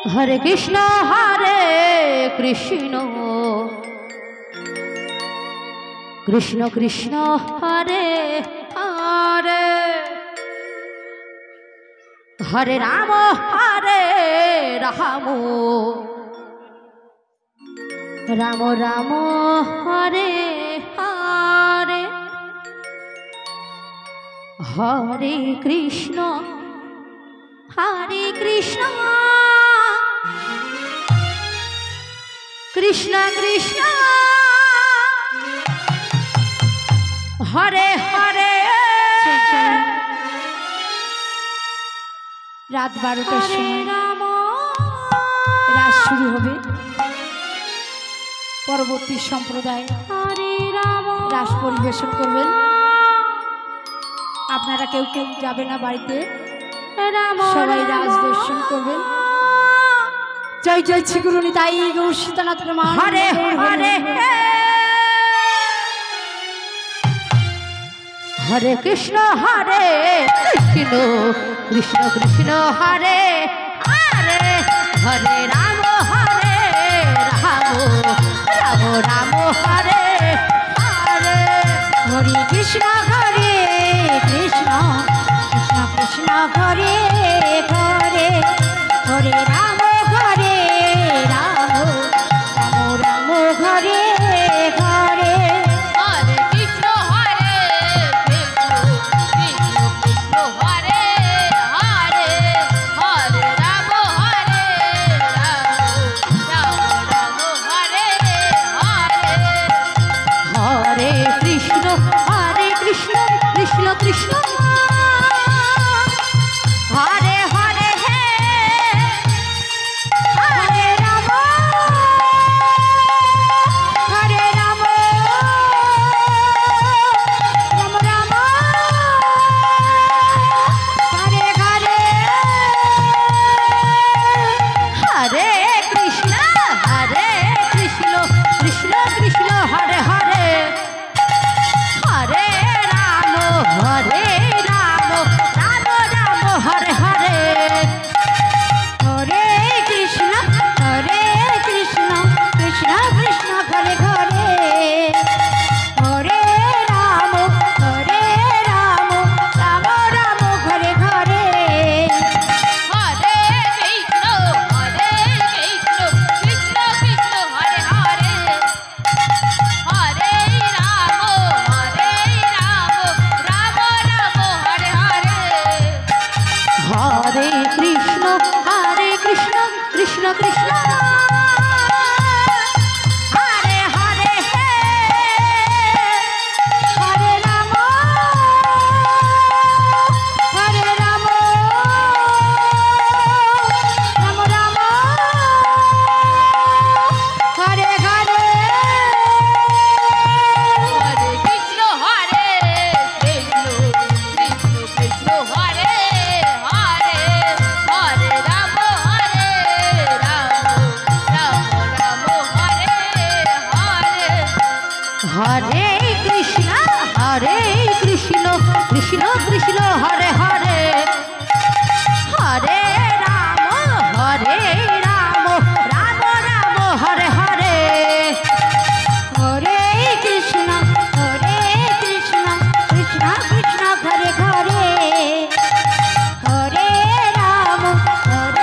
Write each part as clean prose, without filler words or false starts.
हरे कृष्ण कृष्ण कृष्ण हरे हरे हरे राम राम राम हरे हरे हरे कृष्ण कृष्ण कृष्ण हरे हरे रात 12টার সময় রাত শুরু হবে। পরবর্তী সম্প্রদায় রাস পরিবেশন করবেন। আপনারা কেউ কেউ যাবে না বাড়িতে, সবাই রাস দর্শন করবেন। জয় জয় শ্রী গুরু নিতাই গৌর সীতানাথ প্রমাণ। হরে হরে हरे कृष्ण कृष्ण कृष्ण हरे हरे हरे राम राम राम हरे हरे हरे कृष्ण कृष्ण कृष्ण हरे हरे हरे राम राम राम हरे हरे कृष्ण कृष्ण हरे हरे हरे राम राम राम हरे हरे हरे कृष्ण कृष्ण कृष्ण हरे हरे हरे राम राम राम हरे हरे हरे कृष्ण कृष्ण कृष्ण हरे हरे हरे राम राम राम हरे हरे हरे कृष्ण कृष्ण कृष्ण हरे हरे हरे हरे कृष्ण कृष्ण कृष्ण हरे हरे हरे राम राम राम हरे हरे हरे कृष्ण कृष्ण हरे हरे कृष्ण कृष्ण कृष्ण हरे हरे हरे राम राम राम हरे हरे हरे कृष्ण कृष्ण कृष्ण हरे हरे हरे राम राम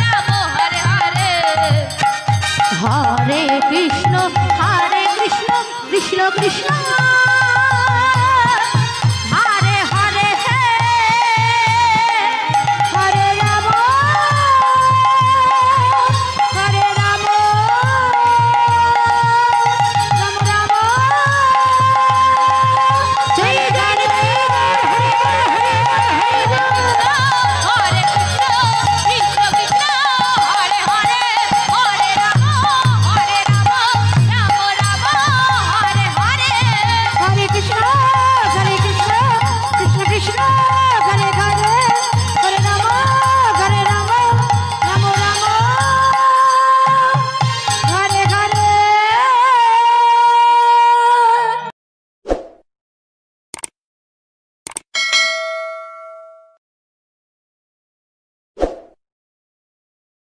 राम हरे हरे हरे कृष्ण कृष्ण कृष्ण